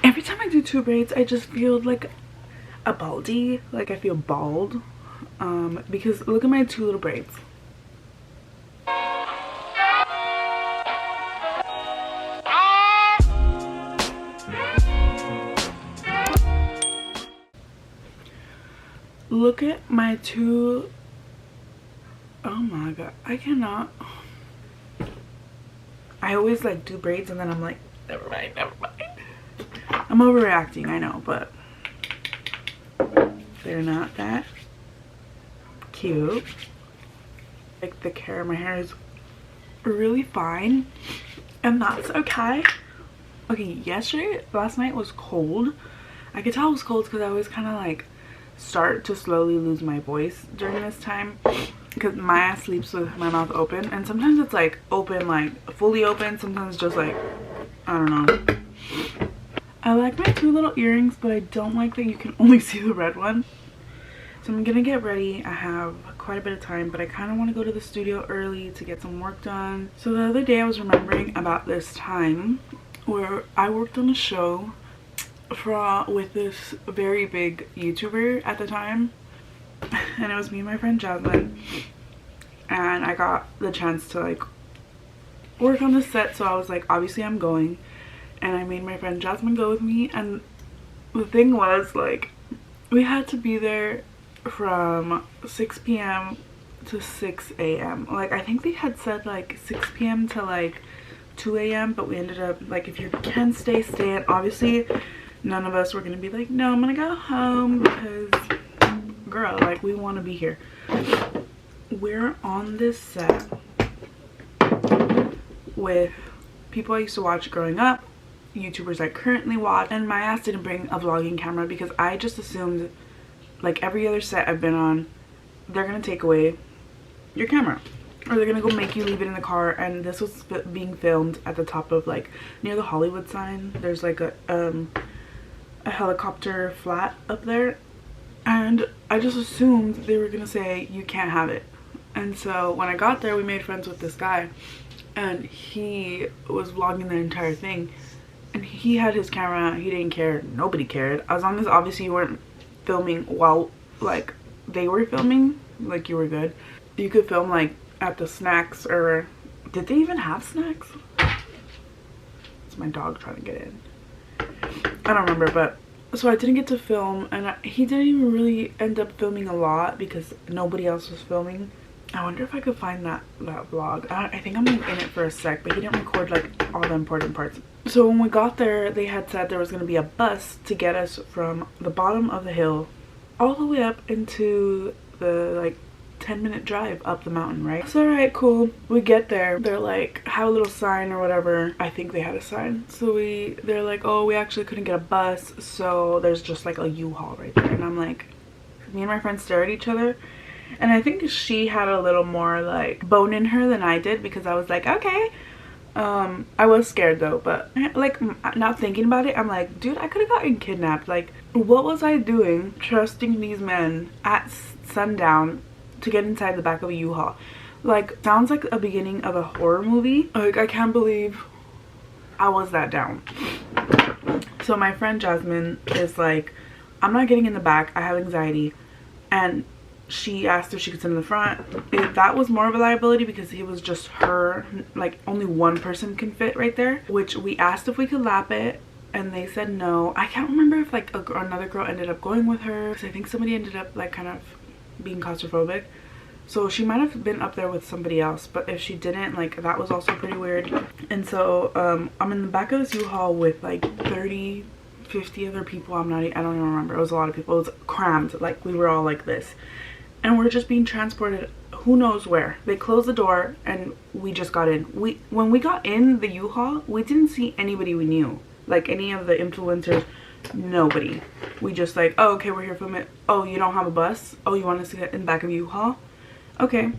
Every time I do two braids, I just feel like a baldy, like I feel bald, because look at my two little braids. Look at my two. Oh my god, I cannot. I always like do braids and then I'm like, never mind, never mind. I'm overreacting, I know, but they're not that cute. Like the care of my hair is really fine, and that's okay. Okay, last night was cold. I could tell it was cold because I always kind of like start to slowly lose my voice during this time because Maya sleeps with my mouth open, and sometimes it's like open, like fully open, sometimes just like, I don't know. I like my two little earrings, but I don't like that you can only see the red one. So I'm gonna get ready. I have quite a bit of time, but I kind of want to go to the studio early to get some work done. So the other day I was remembering about this time where I worked on a show with this very big YouTuber at the time, and it was me and my friend Jasmine, and I got the chance to like work on the set. So I was like, obviously I'm going, and I made my friend Jasmine go with me. And the thing was, like, we had to be there from 6 p.m. to 6 a.m. Like, I think they had said like 6 p.m. to like 2 a.m. but we ended up like, if you can stay, and obviously none of us were gonna be like, no, I'm gonna go home, because girl, like, we want to be here. We're on this set with people I used to watch growing up, YouTubers I currently watch, and my ass didn't bring a vlogging camera because I just assumed, like every other set I've been on, they're gonna take away your camera, or they're gonna go make you leave it in the car. And this was being filmed at the top of, like, near the Hollywood sign. There's like a helicopter flat up there, and I just assumed they were gonna say you can't have it. And so when I got there, we made friends with this guy, and he was vlogging the entire thing, and he had his camera. He didn't care, nobody cared, as long as obviously you weren't filming while like they were filming, like you were good. You could film like at the snacks, or did they even have snacks? It's my dog trying to get in. I don't remember. But so I didn't get to film, and he didn't even really end up filming a lot because nobody else was filming. I wonder if I could find that vlog. I think I'm in it for a sec, but he didn't record like all the important parts. So when we got there, they had said there was going to be a bus to get us from the bottom of the hill all the way up into the like 10-minute drive up the mountain, right? So alright, cool. We get there, they're like, have a little sign or whatever. I think they had a sign. So they're like, oh, we actually couldn't get a bus, so there's just like a U-Haul right there. And I'm like, me and my friend stare at each other, and I think she had a little more like bone in her than I did, because I was like, okay. I was scared though, but like now thinking about it, I'm like, dude, I could have gotten kidnapped. Like, what was I doing trusting these men at sundown to get inside the back of a U-Haul? Like, sounds like a beginning of a horror movie. Like, I can't believe I was that down. So my friend Jasmine is like, I'm not getting in the back, I have anxiety. And she asked if she could sit in the front. That was more of a liability because it was just her, like only one person can fit right there, which we asked if we could lap it, and they said no. I can't remember if like another girl ended up going with her, because I think somebody ended up like kind of being claustrophobic, so she might have been up there with somebody else. But if she didn't, like, that was also pretty weird. And so I'm in the back of this U-Haul with like 30, 50 other people. I don't even remember. It was a lot of people. It was crammed, like we were all like this, and we're just being transported who knows where. They closed the door and we just got in. When we got in the U-Haul, we didn't see anybody we knew, like any of the influencers, nobody. We just like, oh, okay, we're here filming. Oh, you don't have a bus? Oh, you want us to get in the back of U-Haul? Okay,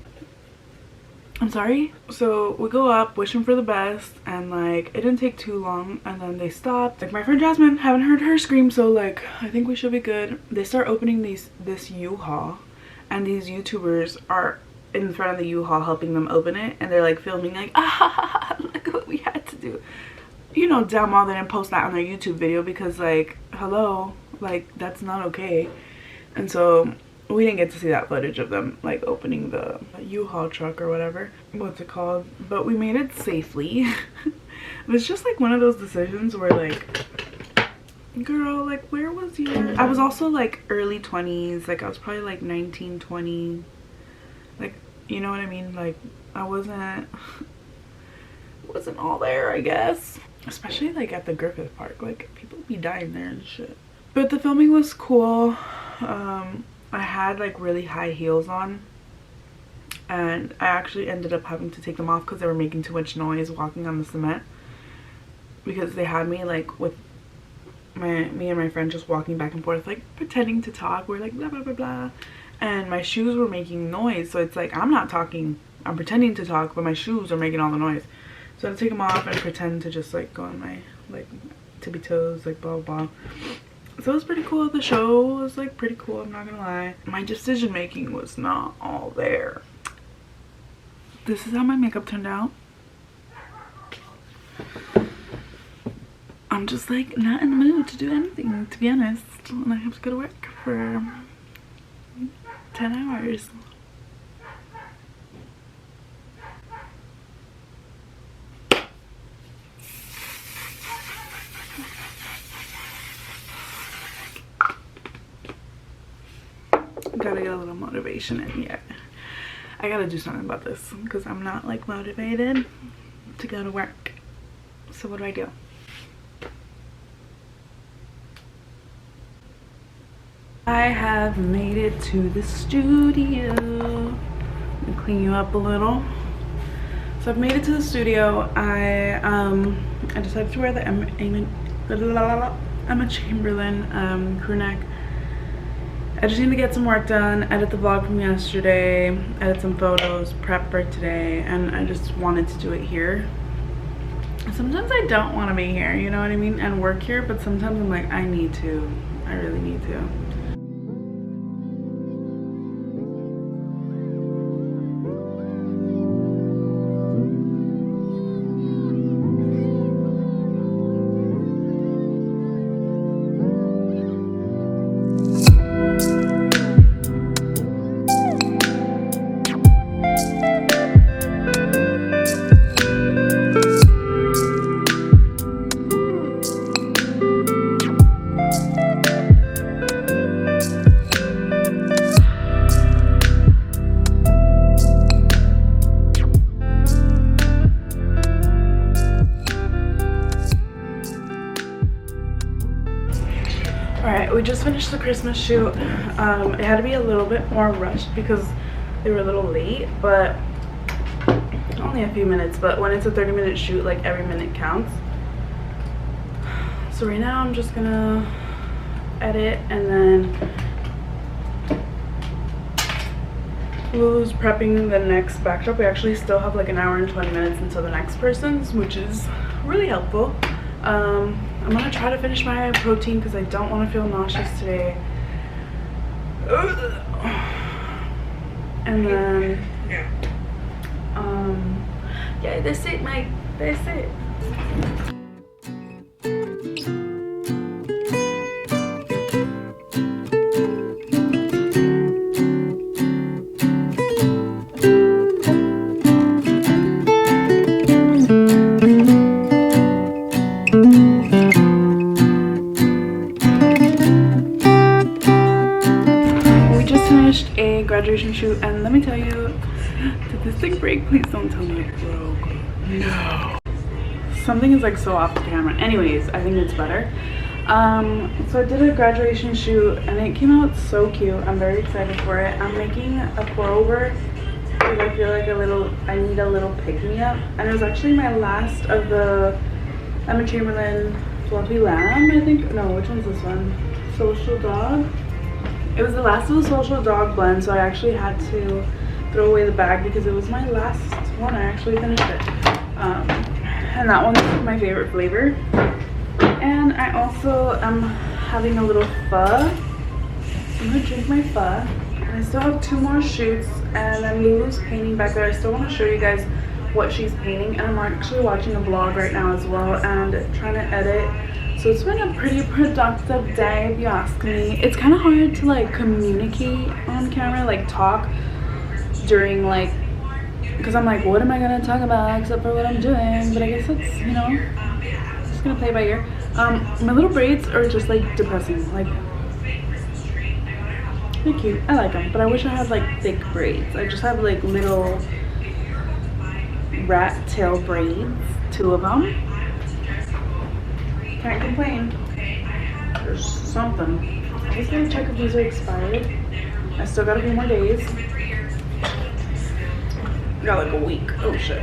I'm sorry. So we go up wishing for the best, and like it didn't take too long, and then they stopped. Like, my friend Jasmine, haven't heard her scream, so like I think we should be good. They start opening this U-Haul, and these YouTubers are in front of the U-Haul helping them open it, and they're like filming like, ah, look what we had to do. you know, damn well they didn't post that on their YouTube video, because like, hello, like that's not okay. And so we didn't get to see that footage of them like opening the U-Haul truck or whatever, what's it called, but we made it safely. It was just like one of those decisions where like, girl, like where was your, I was also like early 20s, like I was probably like 19, 20, like, you know what I mean, like I wasn't all there, I guess, especially like at the Griffith Park, like people be dying there and shit. But the filming was cool. I had like really high heels on, and I actually ended up having to take them off because they were making too much noise walking on the cement, because they had me like with me and my friend just walking back and forth, like pretending to talk. We're like blah blah blah blah, and my shoes were making noise, so it's like I'm not talking, I'm pretending to talk, but my shoes are making all the noise. So I had to take them off and pretend to just like go on my like tippy toes, like blah blah blah. So it was pretty cool. The show was like pretty cool, I'm not gonna lie. My decision making was not all there. This is how my makeup turned out. I'm just like not in the mood to do anything, to be honest, and I have to go to work for 10 hours. Gotta get a little motivation in here. I gotta do something about this because I'm not like motivated to go to work. So what do I do? I have made it to the studio. Let me clean you up a little. So I've made it to the studio. I decided to wear the Emma Chamberlain crew neck. I just need to get some work done, edit the vlog from yesterday, edit some photos, prep for today, and I just wanted to do it here. Sometimes I don't want to be here, you know what I mean, and work here, but sometimes I'm like, I need to. I really need to. Alright, we just finished the Christmas shoot. It had to be a little bit more rushed because they were a little late, but only a few minutes. But when it's a 30-minute shoot, like every minute counts. So right now I'm just gonna edit, and then Lulu's prepping the next backdrop. We actually still have like an hour and 20 minutes until the next person's, which is really helpful. I'm gonna try to finish my protein because I don't want to feel nauseous today. And then yeah, that's it, mate. That's it. A graduation shoot, and let me tell you, did this thing break? Please don't tell me it broke. No, something is like so off the camera. Anyways, I think it's better. So I did a graduation shoot and it came out so cute. I'm very excited for it. I'm making a pour over because I feel like I need a little pick-me-up, and it was actually my last of the Emma Chamberlain Fluffy Lamb, I think. No, which one's this one? Social Dog. It was the last of the Social Dog blend, so I actually had to throw away the bag because it was my last one. I actually finished it. And that one's my favorite flavor. And I also am having a little pho. So I'm gonna drink my pho. And I still have 2 more shoots, and then Lulu's painting back there. I still want to show you guys what she's painting, and I'm actually watching a vlog right now as well and trying to edit. So it's been a pretty productive day if you ask me. It's kind of hard to like communicate on camera, like talk during like, because I'm like, what am I gonna talk about except for what I'm doing? But I guess it's, you know, just gonna play by ear. My little braids are just like depressing. Like, they're cute, I like them, but I wish I had like thick braids. I just have like little rat tail braids, 2 of them. Can't complain. There's something. I just gotta check if these are expired. I still got a few more days. Got like a week. Oh shit.